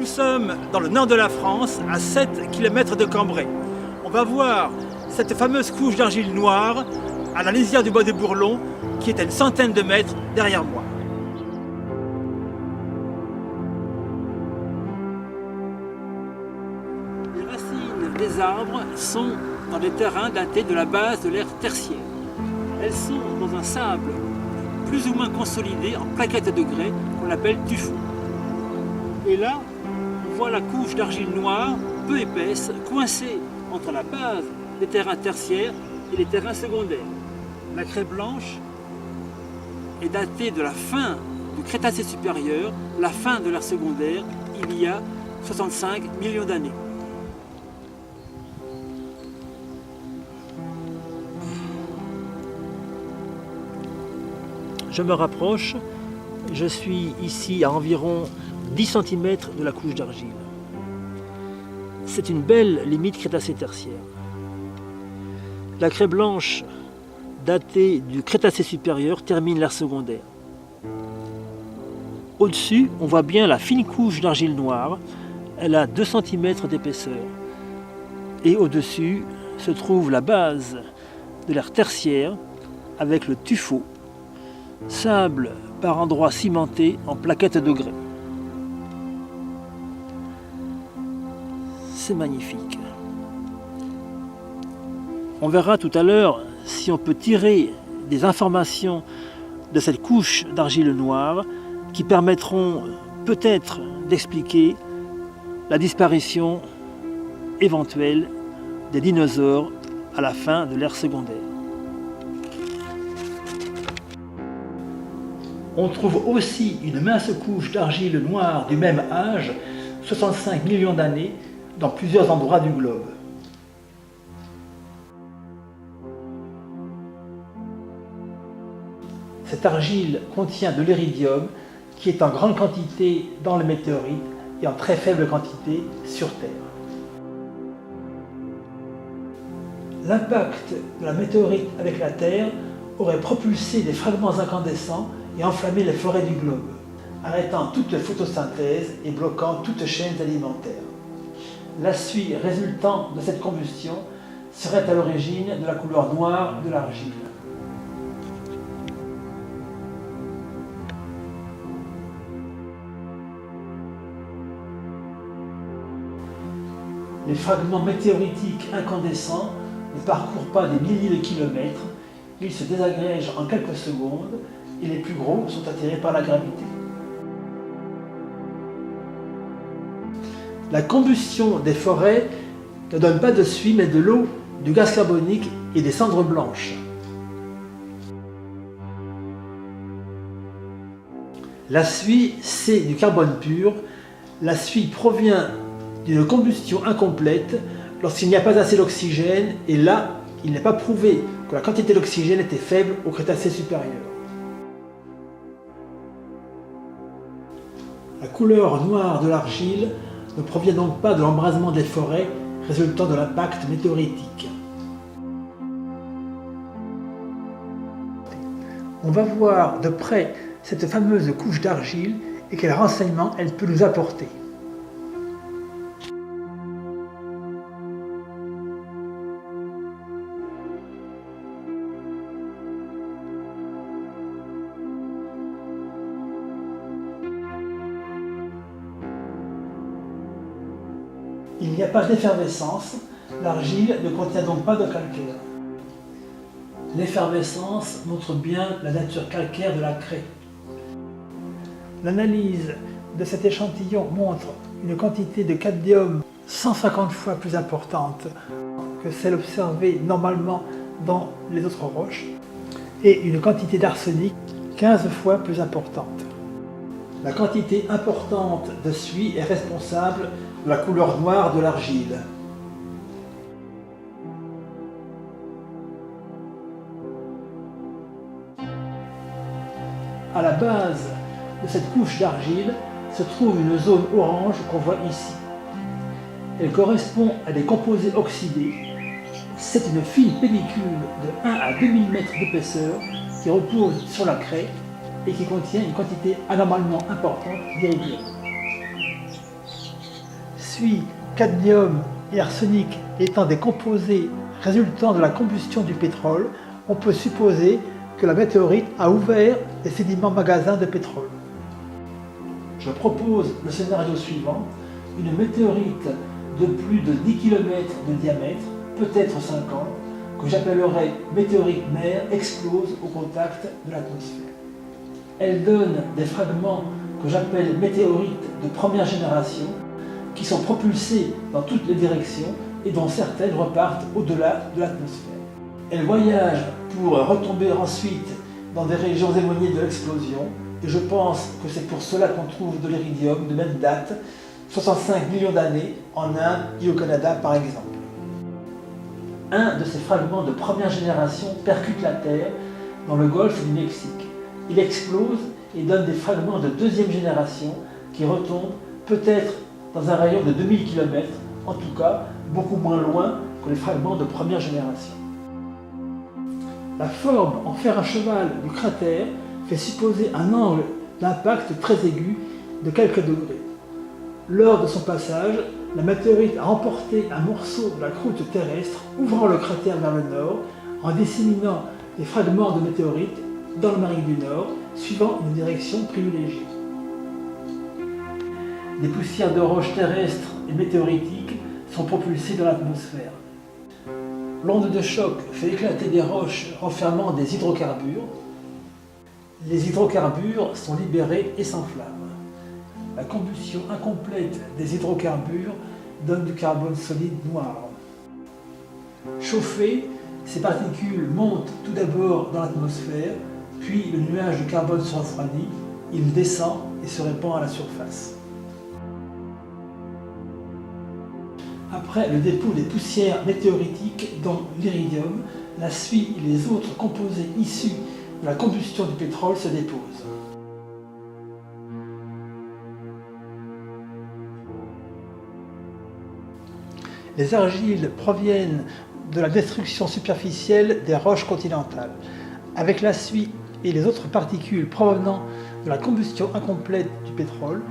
sommes dans le nord de la France, à 7 km de Cambrai. On va voir cette fameuse couche d'argile noire à la lisière du bois de Bourlon, qui est à une centaine de mètres derrière moi. Les racines des arbres sont dans des terrains datés de la base de l'ère tertiaire. Elles sont dans un sable plus ou moins consolidé en plaquettes de grès qu'on appelle tuffeau. Et là, on voit la couche d'argile noire, peu épaisse, coincée entre la base des terrains tertiaires et les terrains secondaires. La craie blanche est datée de la fin du Crétacé supérieur, la fin de l'ère secondaire, il y a 65 millions d'années. Je me rapproche, je suis ici à environ 10 cm de la couche d'argile. C'est une belle limite Crétacé tertiaire. La craie blanche datée du Crétacé supérieur termine l'ère secondaire. Au-dessus, on voit bien la fine couche d'argile noire, elle a 2 cm d'épaisseur. Et au-dessus se trouve la base de l'ère tertiaire avec le tuffeau, sable par endroits cimenté en plaquettes de grès. C'est magnifique. On verra tout à l'heure si on peut tirer des informations de cette couche d'argile noire qui permettront peut-être d'expliquer la disparition éventuelle des dinosaures à la fin de l'ère secondaire. On trouve aussi une mince couche d'argile noire du même âge, 65 millions d'années, dans plusieurs endroits du globe. Cette argile contient de l'iridium qui est en grande quantité dans le météorite et en très faible quantité sur Terre. L'impact de la météorite avec la Terre aurait propulsé des fragments incandescents et enflammé les forêts du globe, arrêtant toute photosynthèse et bloquant toute chaîne alimentaire. La suie résultant de cette combustion serait à l'origine de la couleur noire de l'argile. Les fragments météoritiques incandescents ne parcourent pas des milliers de kilomètres, ils se désagrègent en quelques secondes et les plus gros sont attirés par la gravité. La combustion des forêts ne donne pas de suie mais de l'eau, du gaz carbonique et des cendres blanches. La suie, c'est du carbone pur. La suie provient d'une combustion incomplète lorsqu'il n'y a pas assez d'oxygène et là, il n'est pas prouvé que la quantité d'oxygène était faible au Crétacé supérieur. La couleur noire de l'argile ne provient donc pas de l'embrasement des forêts résultant de l'impact météoritique. On va voir de près cette fameuse couche d'argile et quels renseignements elle peut nous apporter. Il n'y a pas d'effervescence, l'argile ne contient donc pas de calcaire. L'effervescence montre bien la nature calcaire de la craie. L'analyse de cet échantillon montre une quantité de cadmium 150 fois plus importante que celle observée normalement dans les autres roches et une quantité d'arsenic 15 fois plus importante. La quantité importante de suie est responsable de la couleur noire de l'argile. À la base de cette couche d'argile se trouve une zone orange qu'on voit ici. Elle correspond à des composés oxydés. C'est une fine pellicule de 1 à 2 mm d'épaisseur qui repose sur la craie et qui contient une quantité anormalement importante d'iridium. suie, cadmium et arsenic étant des composés résultant de la combustion du pétrole, on peut supposer que la météorite a ouvert les sédiments magasins de pétrole. Je propose le scénario suivant: une météorite de plus de 10 km de diamètre, peut-être 50, que j'appellerai météorite mère, explose au contact de l'atmosphère. Elle donne des fragments que j'appelle météorites de première génération, qui sont propulsés dans toutes les directions et dont certaines repartent au-delà de l'atmosphère. Elles voyagent pour retomber ensuite dans des régions éloignées de l'explosion, et je pense que c'est pour cela qu'on trouve de l'iridium de même date, 65 millions d'années, en Inde et au Canada par exemple. Un de ces fragments de première génération percute la Terre dans le golfe du Mexique. Il explose et donne des fragments de deuxième génération qui retombent peut-être dans un rayon de 2000 km, en tout cas beaucoup moins loin que les fragments de première génération. La forme en fer à cheval du cratère fait supposer un angle d'impact très aigu de quelques degrés. Lors de son passage, la météorite a emporté un morceau de la croûte terrestre, ouvrant le cratère vers le nord, en disséminant des fragments de météorites dans l'Amérique du Nord, suivant une direction privilégiée. Des poussières de roches terrestres et météoritiques sont propulsées dans l'atmosphère. L'onde de choc fait éclater des roches renfermant des hydrocarbures. Les hydrocarbures sont libérés et s'enflamment. La combustion incomplète des hydrocarbures donne du carbone solide noir. Chauffées, ces particules montent tout d'abord dans l'atmosphère, puis le nuage de carbone se refroidit, il descend et se répand à la surface. Après le dépôt des poussières météoritiques, dont l'iridium, la suie et les autres composés issus de la combustion du pétrole se déposent. Les argiles proviennent de la destruction superficielle des roches continentales. Avec la suie et les autres particules provenant de la combustion incomplète du pétrole,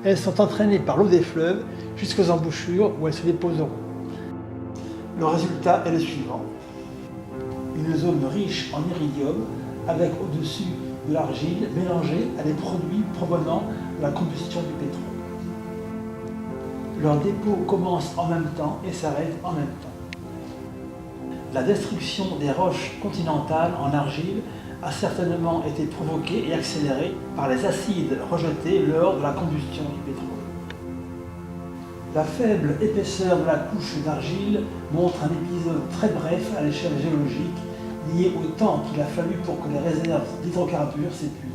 elles sont entraînées par l'eau des fleuves jusqu'aux embouchures où elles se déposeront. Le résultat est le suivant: une zone riche en iridium avec au-dessus de l'argile mélangée à des produits provenant de la combustion du pétrole. Leur dépôt commence en même temps et s'arrête en même temps. La destruction des roches continentales en argile a certainement été provoquée et accélérée par les acides rejetés lors de la combustion du pétrole. La faible épaisseur de la couche d'argile montre un épisode très bref à l'échelle géologique lié au temps qu'il a fallu pour que les réserves d'hydrocarbures s'épuisent.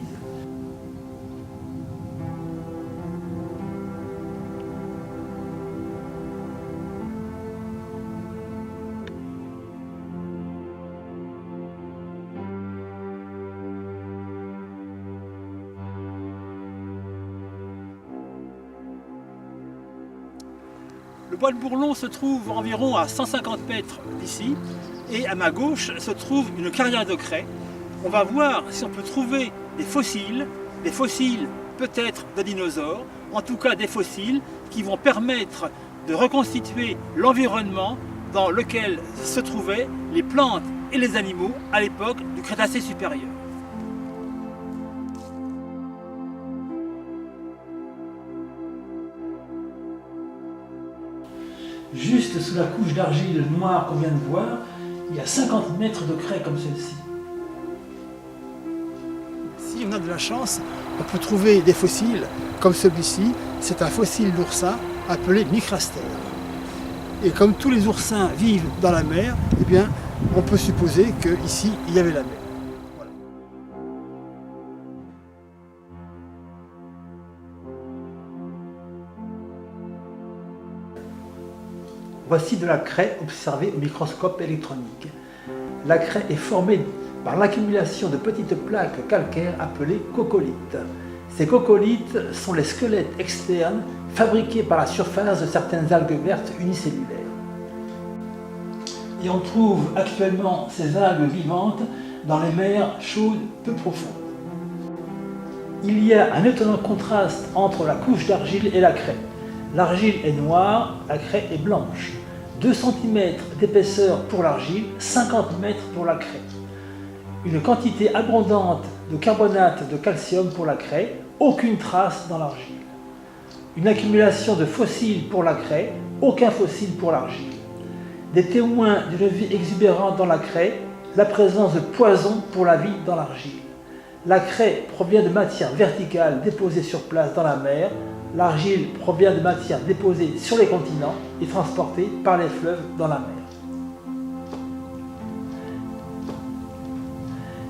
Le bois de Bourlon se trouve environ à 150 mètres d'ici, et à ma gauche se trouve une carrière de craie. On va voir si on peut trouver des fossiles peut-être de dinosaures, en tout cas des fossiles qui vont permettre de reconstituer l'environnement dans lequel se trouvaient les plantes et les animaux à l'époque du Crétacé supérieur. Juste sous la couche d'argile noire qu'on vient de voir, il y a 50 mètres de craie comme celle-ci. Si on a de la chance, on peut trouver des fossiles comme celui-ci. C'est un fossile d'oursin appelé micrastère. Et comme tous les oursins vivent dans la mer, eh bien, on peut supposer qu'ici, il y avait la mer. Voilà. Voici de la craie observée au microscope électronique. La craie est formée par l'accumulation de petites plaques calcaires appelées coccolithes. Ces coccolithes sont les squelettes externes fabriqués par la surface de certaines algues vertes unicellulaires. Et on trouve actuellement ces algues vivantes dans les mers chaudes peu profondes. Il y a un étonnant contraste entre la couche d'argile et la craie. L'argile est noire, la craie est blanche. 2 cm d'épaisseur pour l'argile, 50 m pour la craie. Une quantité abondante de carbonate de calcium pour la craie, aucune trace dans l'argile. Une accumulation de fossiles pour la craie, aucun fossile pour l'argile. Des témoins d'une vie exubérante dans la craie, la présence de poison pour la vie dans l'argile. La craie provient de matière verticale déposée sur place dans la mer. L'argile provient de matière déposée sur les continents et transportée par les fleuves dans la mer.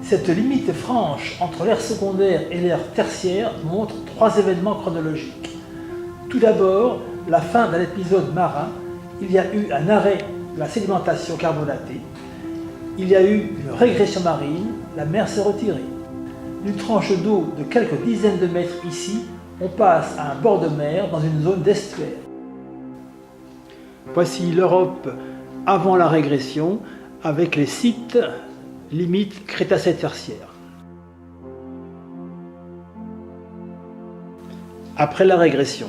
Cette limite franche entre l'ère secondaire et l'ère tertiaire montre 3 événements chronologiques. Tout d'abord, la fin d'un épisode marin, il y a eu un arrêt de la sédimentation carbonatée, il y a eu une régression marine, la mer s'est retirée. D'une tranche d'eau de quelques dizaines de mètres ici, on passe à un bord de mer dans une zone d'estuaire. Voici l'Europe avant la régression avec les sites limites Crétacé-Tertiaire. Après la régression.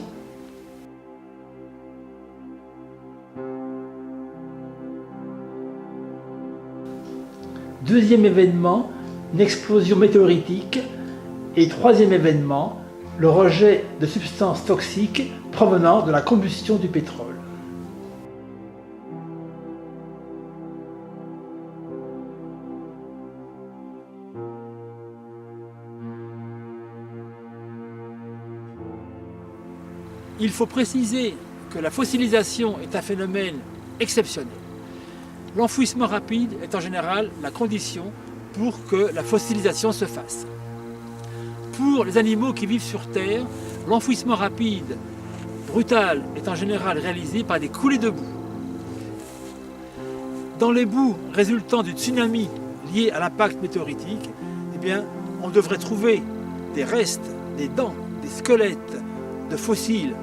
Deuxième événement, une explosion météoritique. Et troisième événement, le rejet de substances toxiques provenant de la combustion du pétrole. Il faut préciser que la fossilisation est un phénomène exceptionnel. L'enfouissement rapide est en général la condition pour que la fossilisation se fasse. Pour les animaux qui vivent sur Terre, l'enfouissement rapide, brutal, est en général réalisé par des coulées de boue. Dans les boues résultant du tsunami lié à l'impact météoritique, eh bien, on devrait trouver des restes, des dents, des squelettes de fossiles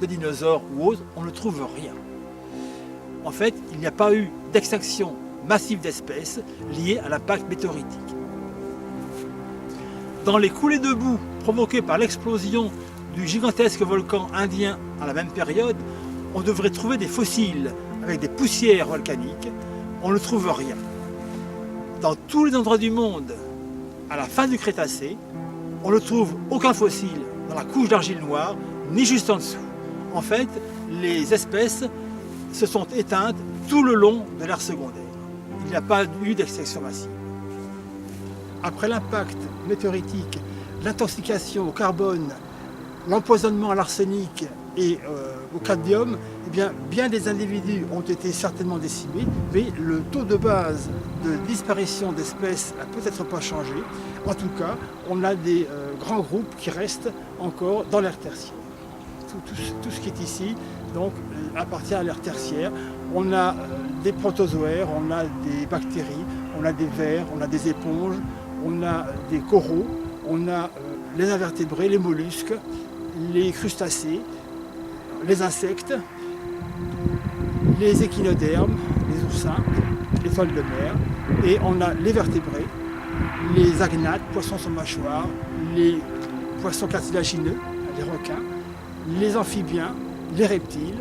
de dinosaures ou autres, on ne trouve rien. En fait, il n'y a pas eu d'extinction massive d'espèces liées à l'impact météoritique. Dans les coulées de boue provoquées par l'explosion du gigantesque volcan indien à la même période, on devrait trouver des fossiles avec des poussières volcaniques. On ne trouve rien. Dans tous les endroits du monde, à la fin du Crétacé, on ne trouve aucun fossile dans la couche d'argile noire, ni juste en dessous. En fait, les espèces se sont éteintes tout le long de l'ère secondaire. Il n'y a pas eu d'extinction massive. Après l'impact météoritique, l'intoxication au carbone, l'empoisonnement à l'arsenic et au cadmium, eh bien des individus ont été certainement décimés, mais le taux de base de disparition d'espèces n'a peut-être pas changé. En tout cas, on a des grands groupes qui restent encore dans l'ère tertiaire. Tout ce qui est ici donc, appartient à l'ère tertiaire. On a des protozoaires, on a des bactéries, on a des vers, on a des éponges, on a des coraux, on a les invertébrés, les mollusques, les crustacés, les insectes, les échinodermes, les oursins, les toiles de mer, et on a les vertébrés, les agnates, poissons sans mâchoire, les poissons cartilagineux, les requins, les amphibiens, les reptiles,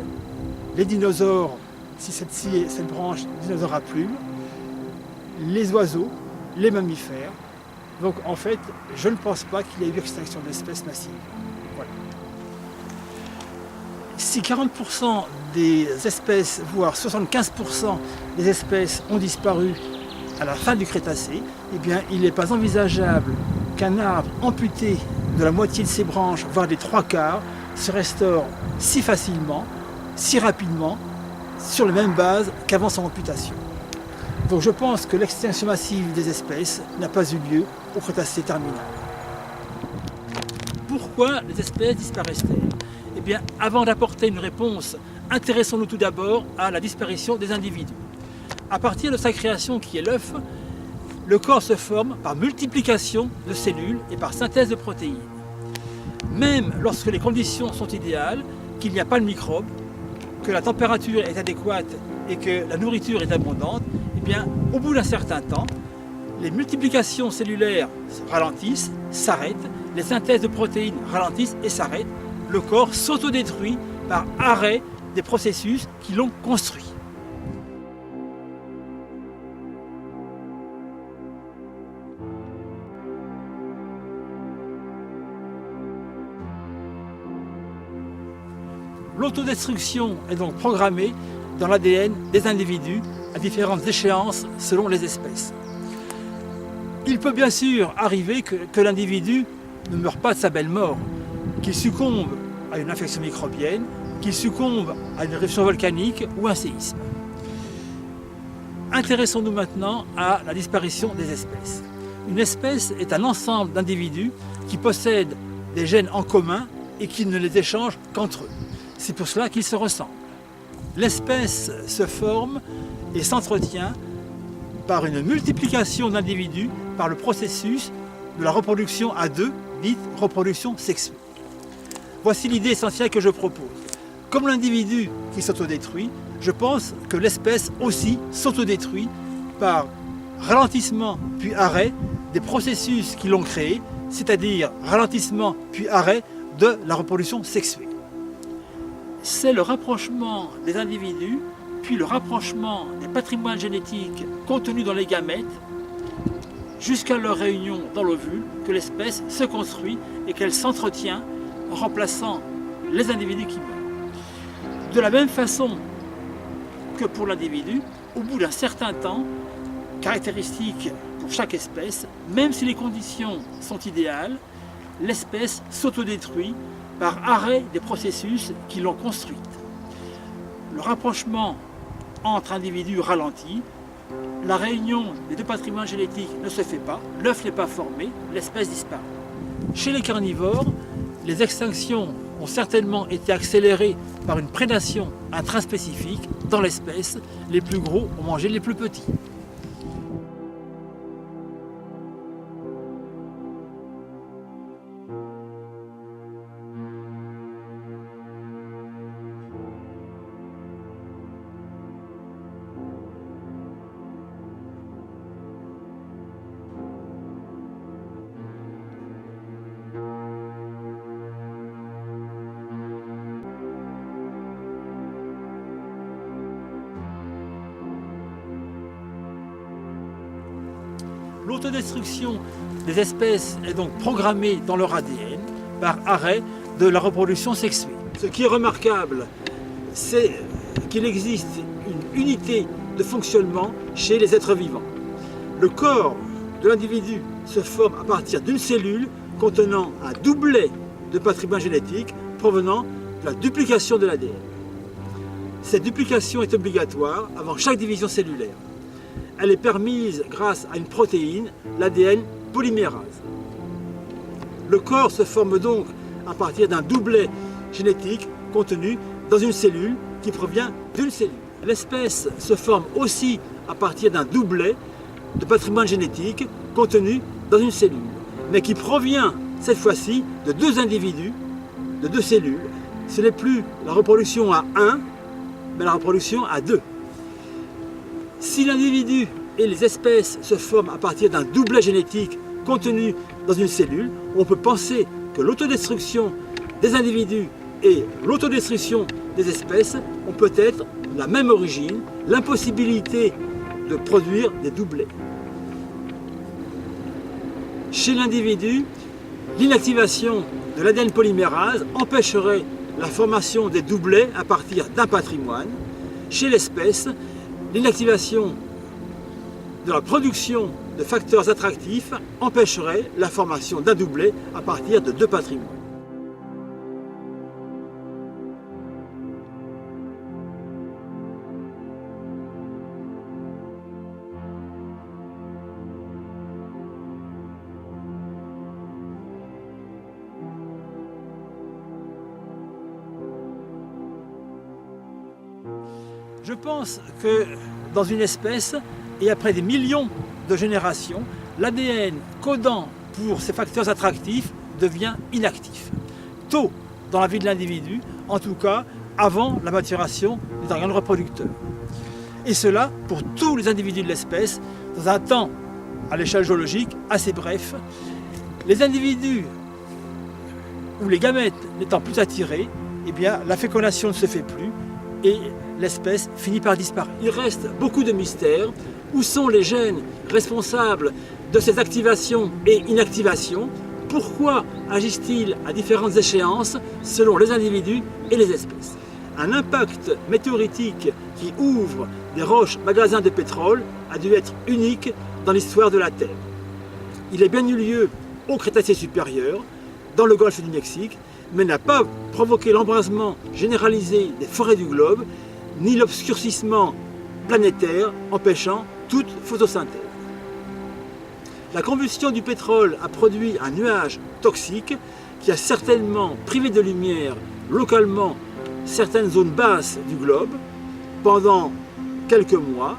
les dinosaures, si cette branche, dinosaures à plumes, les oiseaux, les mammifères. Donc en fait, je ne pense pas qu'il y ait eu extinction d'espèces massive. Voilà. Si 40% des espèces, voire 75% des espèces ont disparu à la fin du Crétacé, eh bien il n'est pas envisageable qu'un arbre amputé de la moitié de ses branches, voire des 3/4, se restaure si facilement, si rapidement, sur les mêmes bases qu'avant son amputation. Donc je pense que l'extinction massive des espèces n'a pas eu lieu au Crétacé terminal. Pourquoi les espèces disparaissent-elles? Eh bien, avant d'apporter une réponse, intéressons-nous tout d'abord à la disparition des individus. À partir de sa création qui est l'œuf, le corps se forme par multiplication de cellules et par synthèse de protéines. Même lorsque les conditions sont idéales, qu'il n'y a pas de microbes, que la température est adéquate et que la nourriture est abondante, eh bien, au bout d'un certain temps, les multiplications cellulaires ralentissent, s'arrêtent, les synthèses de protéines ralentissent et s'arrêtent, le corps s'autodétruit par arrêt des processus qui l'ont construit. L'autodestruction est donc programmée dans l'ADN des individus à différentes échéances selon les espèces. Il peut bien sûr arriver que l'individu ne meure pas de sa belle mort, qu'il succombe à une infection microbienne, qu'il succombe à une éruption volcanique ou un séisme. Intéressons-nous maintenant à la disparition des espèces. Une espèce est un ensemble d'individus qui possèdent des gènes en commun et qui ne les échangent qu'entre eux. C'est pour cela qu'ils se ressemblent. L'espèce se forme et s'entretient par une multiplication d'individus par le processus de la reproduction à deux, dite reproduction sexuée. Voici l'idée essentielle que je propose. Comme l'individu qui s'autodétruit, je pense que l'espèce aussi s'autodétruit par ralentissement puis arrêt des processus qui l'ont créé, c'est-à-dire ralentissement puis arrêt de la reproduction sexuée. C'est le rapprochement des individus, puis le rapprochement des patrimoines génétiques contenus dans les gamètes, jusqu'à leur réunion dans l'ovule, que l'espèce se construit et qu'elle s'entretient en remplaçant les individus qui meurent. De la même façon que pour l'individu, au bout d'un certain temps, caractéristique pour chaque espèce, même si les conditions sont idéales, l'espèce s'autodétruit par arrêt des processus qui l'ont construite. Le rapprochement entre individus ralentit, la réunion des deux patrimoines génétiques ne se fait pas, l'œuf n'est pas formé, l'espèce disparaît. Chez les carnivores, les extinctions ont certainement été accélérées par une prédation intraspécifique dans l'espèce. Les plus gros ont mangé les plus petits. L'autodestruction des espèces est donc programmée dans leur ADN par arrêt de la reproduction sexuée. Ce qui est remarquable, c'est qu'il existe une unité de fonctionnement chez les êtres vivants. Le corps de l'individu se forme à partir d'une cellule contenant un doublet de patrimoine génétique provenant de la duplication de l'ADN. Cette duplication est obligatoire avant chaque division cellulaire. Elle est permise grâce à une protéine, l'ADN polymérase. Le corps se forme donc à partir d'un doublet génétique contenu dans une cellule qui provient d'une cellule. L'espèce se forme aussi à partir d'un doublet de patrimoine génétique contenu dans une cellule, mais qui provient cette fois-ci de deux individus, de deux cellules. Ce n'est plus la reproduction à 1, mais la reproduction à 2. Si l'individu et les espèces se forment à partir d'un doublet génétique contenu dans une cellule, on peut penser que l'autodestruction des individus et l'autodestruction des espèces ont peut-être la même origine, l'impossibilité de produire des doublets. Chez l'individu, l'inactivation de l'ADN polymérase empêcherait la formation des doublets à partir d'un patrimoine. Chez l'espèce, l'inactivation de la production de facteurs attractifs empêcherait la formation d'un doublet à partir de deux patrimoines. Je pense que dans une espèce, et après des millions de générations, l'ADN codant pour ces facteurs attractifs devient inactif. Tôt dans la vie de l'individu, en tout cas avant la maturation des organes reproducteurs. Et cela pour tous les individus de l'espèce, dans un temps à l'échelle géologique assez bref. Les individus où les gamètes n'étant plus attirés, eh bien, la fécondation ne se fait plus et l'espèce finit par disparaître. Il reste beaucoup de mystères. Où sont les gènes responsables de ces activations et inactivations? Pourquoi agissent-ils à différentes échéances selon les individus et les espèces? Un impact météoritique qui ouvre des roches magasins de pétrole a dû être unique dans l'histoire de la Terre. Il a bien eu lieu au Crétacé supérieur, dans le golfe du Mexique, mais n'a pas provoqué l'embrasement généralisé des forêts du globe, ni l'obscurcissement planétaire empêchant toute photosynthèse. La combustion du pétrole a produit un nuage toxique qui a certainement privé de lumière localement certaines zones basses du globe pendant quelques mois,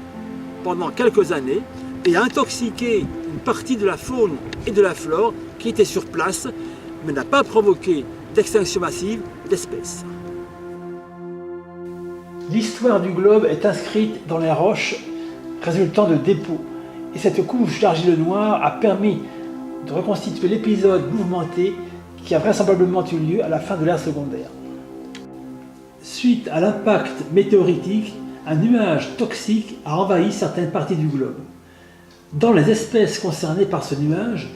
pendant quelques années, et a intoxiqué une partie de la faune et de la flore qui étaient sur place, mais n'a pas provoqué d'extinction massive d'espèces. L'histoire du globe est inscrite dans les roches résultant de dépôts, et cette couche d'argile noire a permis de reconstituer l'épisode mouvementé qui a vraisemblablement eu lieu à la fin de l'ère secondaire. Suite à l'impact météoritique, un nuage toxique a envahi certaines parties du globe. Dans les espèces concernées par ce nuage,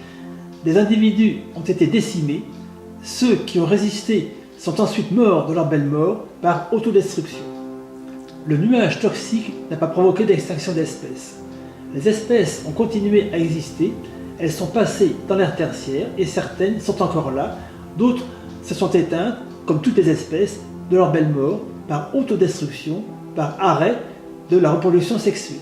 des individus ont été décimés. Ceux qui ont résisté sont ensuite morts de leur belle mort par autodestruction. Le nuage toxique n'a pas provoqué d'extinction d'espèces. Les espèces ont continué à exister, elles sont passées dans l'ère tertiaire et certaines sont encore là, d'autres se sont éteintes, comme toutes les espèces, de leur belle mort par autodestruction, par arrêt de la reproduction sexuée.